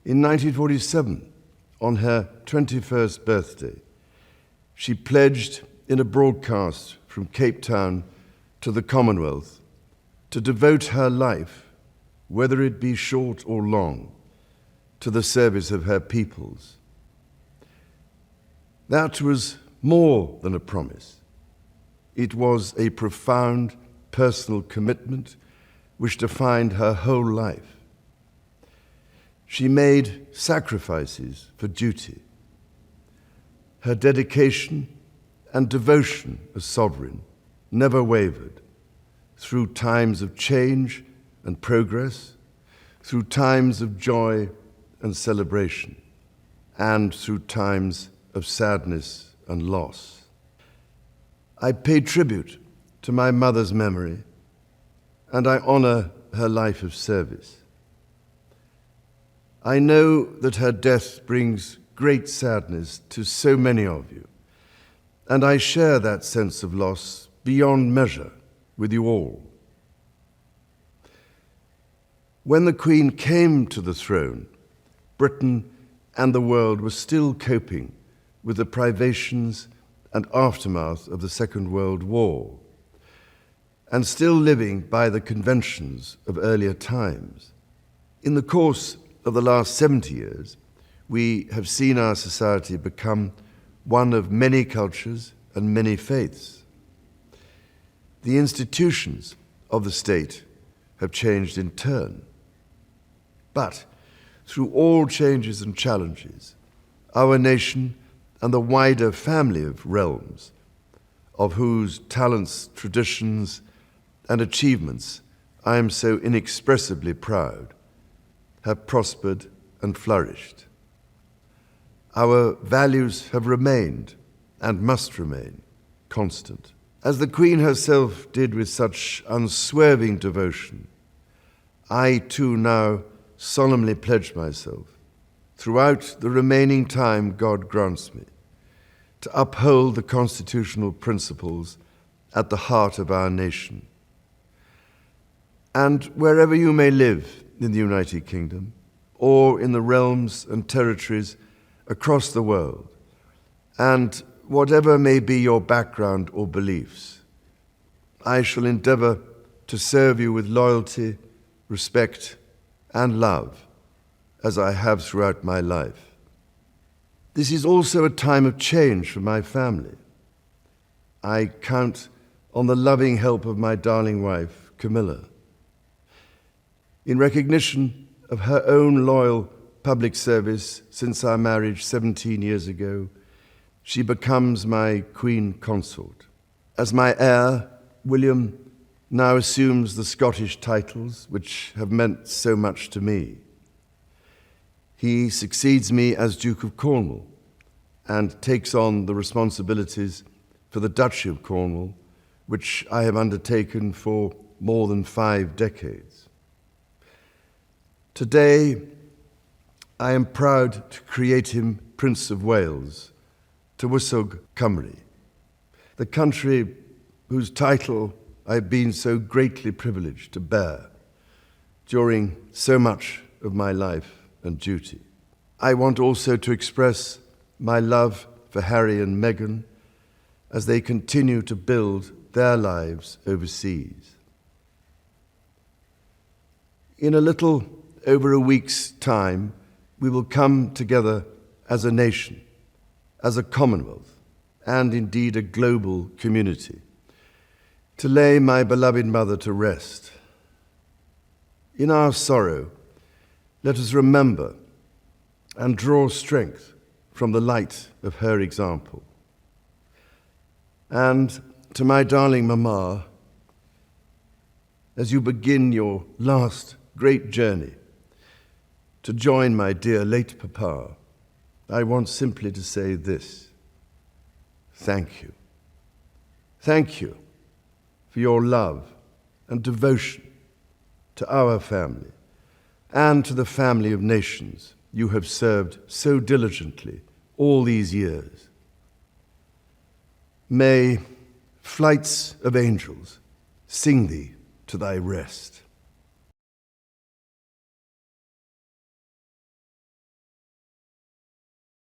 In 1947, on her 21st birthday, she pledged in a broadcast from Cape Town to the Commonwealth to devote her life, whether it be short or long, to the service of her peoples. That was more than a promise. It was a profound personal commitment which defined her whole life. She made sacrifices for duty. Her dedication and devotion as sovereign never wavered through times of change and progress, through times of joy and celebration, and through times of sadness and loss. I pay tribute to my mother's memory, and I honor her life of service. I know that her death brings great sadness to so many of you, and I share that sense of loss beyond measure with you all. When the Queen came to the throne, Britain and the world were still coping with the privations and aftermath of the Second World War, and still living by the conventions of earlier times. In the course of the last 70 years, we have seen our society become one of many cultures and many faiths. The institutions of the state have changed in turn. But through all changes and challenges, our nation and the wider family of realms, of whose talents, traditions, and achievements I am so inexpressibly proud, have prospered and flourished. Our values have remained, and must remain, constant. As the Queen herself did with such unswerving devotion, I too now solemnly pledge myself, throughout the remaining time God grants me, to uphold the constitutional principles at the heart of our nation. And wherever you may live in the United Kingdom, or in the realms and territories across the world, and whatever may be your background or beliefs, I shall endeavor to serve you with loyalty, respect, and love, as I have throughout my life. This is also a time of change for my family. I count on the loving help of my darling wife, Camilla. In recognition of her own loyal public service since our marriage 17 years ago, she becomes my Queen Consort. As my heir, William now assumes the Scottish titles which have meant so much to me. He succeeds me as Duke of Cornwall and takes on the responsibilities for the Duchy of Cornwall, which I have undertaken for more than 5 decades. Today, I am proud to create him Prince of Wales, Tywysog Cymru, the country whose title I've been so greatly privileged to bear during so much of my life and duty. I want also to express my love for Harry and Meghan as they continue to build their lives overseas. In a little over a week's time, we will come together as a nation, as a Commonwealth, and indeed a global community, to lay my beloved mother to rest. In our sorrow, let us remember and draw strength from the light of her example. And to my darling Mama, as you begin your last great journey to join my dear late Papa, I want simply to say this: thank you. Thank you for your love and devotion to our family and to the family of nations you have served so diligently all these years. May flights of angels sing thee to thy rest.